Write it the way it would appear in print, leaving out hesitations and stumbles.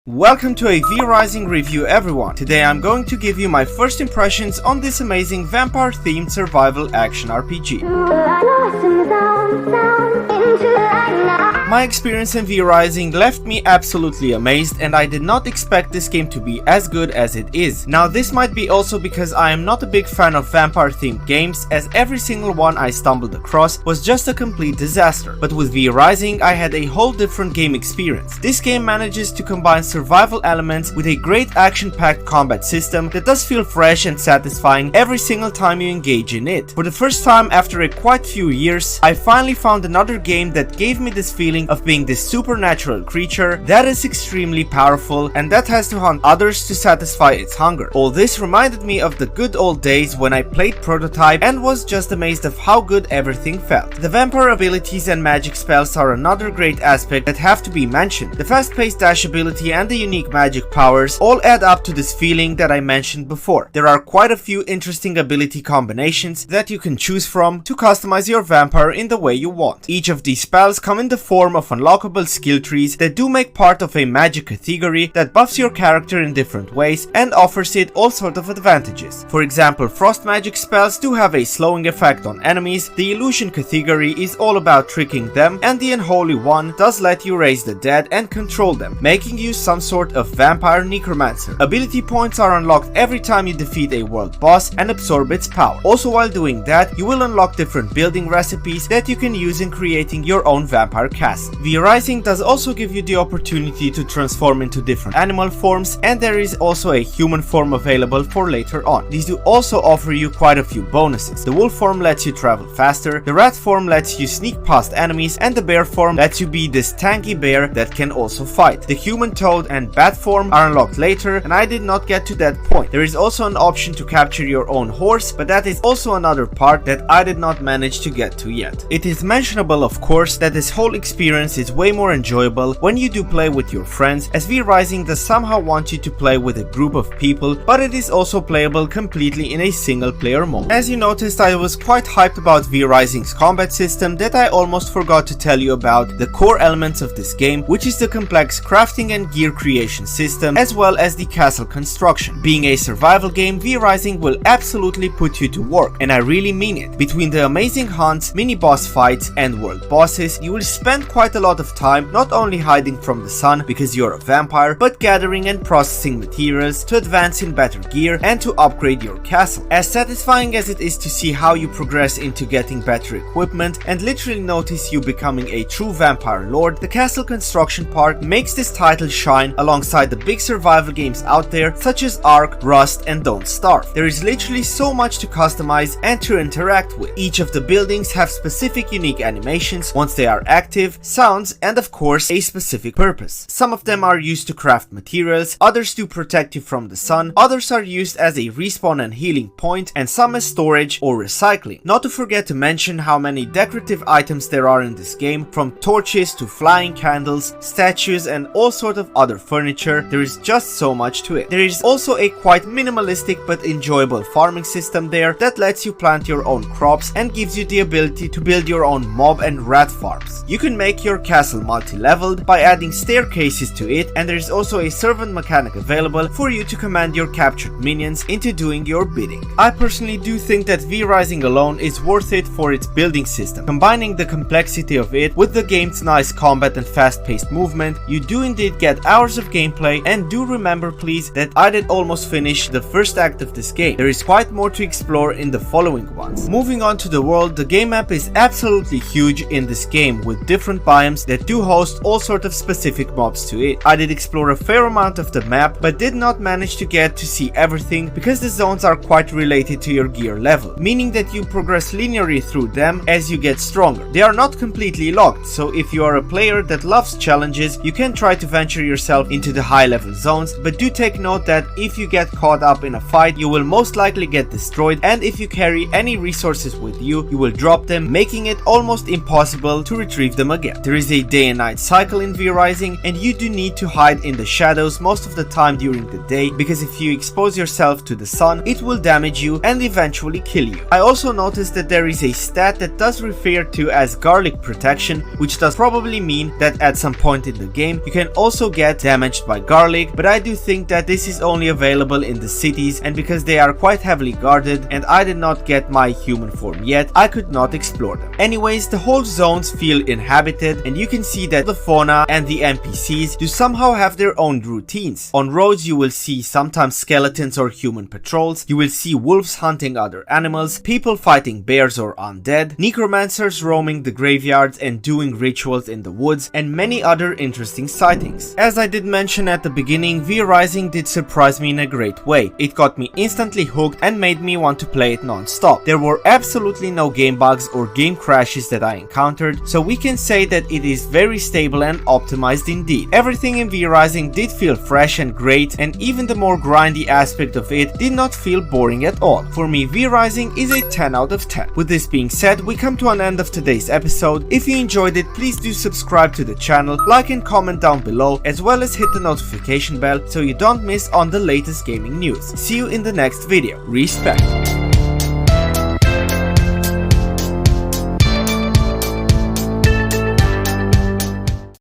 Welcome to a V-Rising review everyone. Today I'm going to give you my first impressions on this amazing vampire-themed survival action RPG. My experience in V-Rising left me absolutely amazed, and I did not expect this game to be as good as it is. Now this might be also because I am not a big fan of vampire-themed games, as every single one I stumbled across was just a complete disaster. But with V-Rising I had a whole different game experience. This game manages to combine survival elements with a great action-packed combat system that does feel fresh and satisfying every single time you engage in it. For the first time after a quite few years, I finally found another game that gave me this feeling of being this supernatural creature that is extremely powerful and that has to hunt others to satisfy its hunger. All this reminded me of the good old days when I played Prototype and was just amazed of how good everything felt. The vampire abilities and magic spells are another great aspect that have to be mentioned. The fast-paced dash ability and the unique magic powers all add up to this feeling that I mentioned before. There are quite a few interesting ability combinations that you can choose from to customize your vampire in the way you want. Each of these spells come in the form of unlockable skill trees that do make part of a magic category that buffs your character in different ways and offers it all sorts of advantages. For example, frost magic spells do have a slowing effect on enemies, the illusion category is all about tricking them, and the unholy one does let you raise the dead and control them, making you some sort of vampire necromancer. Ability points are unlocked every time you defeat a world boss and absorb its power. Also, while doing that, you will unlock different building recipes that you can use in creating your own vampire castle. V-Rising does also give you the opportunity to transform into different animal forms, and there is also a human form available for later on. These do also offer you quite a few bonuses. The wolf form lets you travel faster, the rat form lets you sneak past enemies, and the bear form lets you be this tanky bear that can also fight. The human, toad, and bat form are unlocked later, and I did not get to that point. There is also an option to capture your own horse, but that is also another part that I did not manage to get to yet. It is mentionable, of course, that this whole experience is way more enjoyable when you do play with your friends, as V-Rising does somehow want you to play with a group of people, but it is also playable completely in a single player mode. As you noticed, I was quite hyped about V-Rising's combat system that I almost forgot to tell you about the core elements of this game, which is the complex crafting and gear creation system, as well as the castle construction. Being a survival game, V-Rising will absolutely put you to work, and I really mean it. Between the amazing hunts, mini boss fights, and world bosses, you will spend quite a lot of time not only hiding from the sun because you're a vampire, but gathering and processing materials to advance in better gear and to upgrade your castle. As satisfying as it is to see how you progress into getting better equipment and literally notice you becoming a true vampire lord, the castle construction part makes this title shine alongside the big survival games out there such as Ark, Rust, and Don't Starve. There is literally so much to customize and to interact with. Each of the buildings have specific unique animations once they are active, sounds, and of course a specific purpose. Some of them are used to craft materials, others to protect you from the sun, others are used as a respawn and healing point, and some as storage or recycling. Not to forget to mention how many decorative items there are in this game, from torches to flying candles, statues, and all sort of other furniture. There is just so much to it. There is also a quite minimalistic but enjoyable farming system there that lets you plant your own crops and gives you the ability to build your own mob and rat farms. You can make your castle multi-leveled by adding staircases to it, and there is also a servant mechanic available for you to command your captured minions into doing your bidding. I personally do think that V-Rising alone is worth it for its building system. Combining the complexity of it with the game's nice combat and fast-paced movement, you do indeed get hours of gameplay, and do remember please that I did almost finish the first act of this game. There is quite more to explore in the following ones. Moving on to the world, the game map is absolutely huge in this game with different biomes that do host all sort of specific mobs to it. I did explore a fair amount of the map, but did not manage to get to see everything because the zones are quite related to your gear level, meaning that you progress linearly through them as you get stronger. They are not completely locked, so if you are a player that loves challenges, you can try to venture yourself into the high level zones, but do take note that if you get caught up in a fight, you will most likely get destroyed, and if you carry any resources with you, you will drop them, making it almost impossible to retrieve them again. get. There is a day and night cycle in V-Rising, and you do need to hide in the shadows most of the time during the day, because if you expose yourself to the sun, it will damage you and eventually kill you. I also noticed that there is a stat that does refer to as garlic protection, which does probably mean that at some point in the game you can also get damaged by garlic, but I do think that this is only available in the cities, and because they are quite heavily guarded and I did not get my human form yet, I could not explore them. Anyways, the whole zones feel inhabited, and you can see that the fauna and the NPCs do somehow have their own routines. On roads you will see sometimes skeletons or human patrols, you will see wolves hunting other animals, people fighting bears or undead, necromancers roaming the graveyards and doing rituals in the woods, and many other interesting sightings. As I did mention at the beginning, V-Rising did surprise me in a great way. It got me instantly hooked and made me want to play it non-stop. There were absolutely no game bugs or game crashes that I encountered, so we can say that it is very stable and optimized indeed. Everything in V-Rising did feel fresh and great, and even the more grindy aspect of it did not feel boring at all. For me, V-Rising is a 10 out of 10. With this being said, we come to an end of today's episode. If you enjoyed it, please do subscribe to the channel, like and comment down below, as well as hit the notification bell so you don't miss on the latest gaming news. See you in the next video. Respect.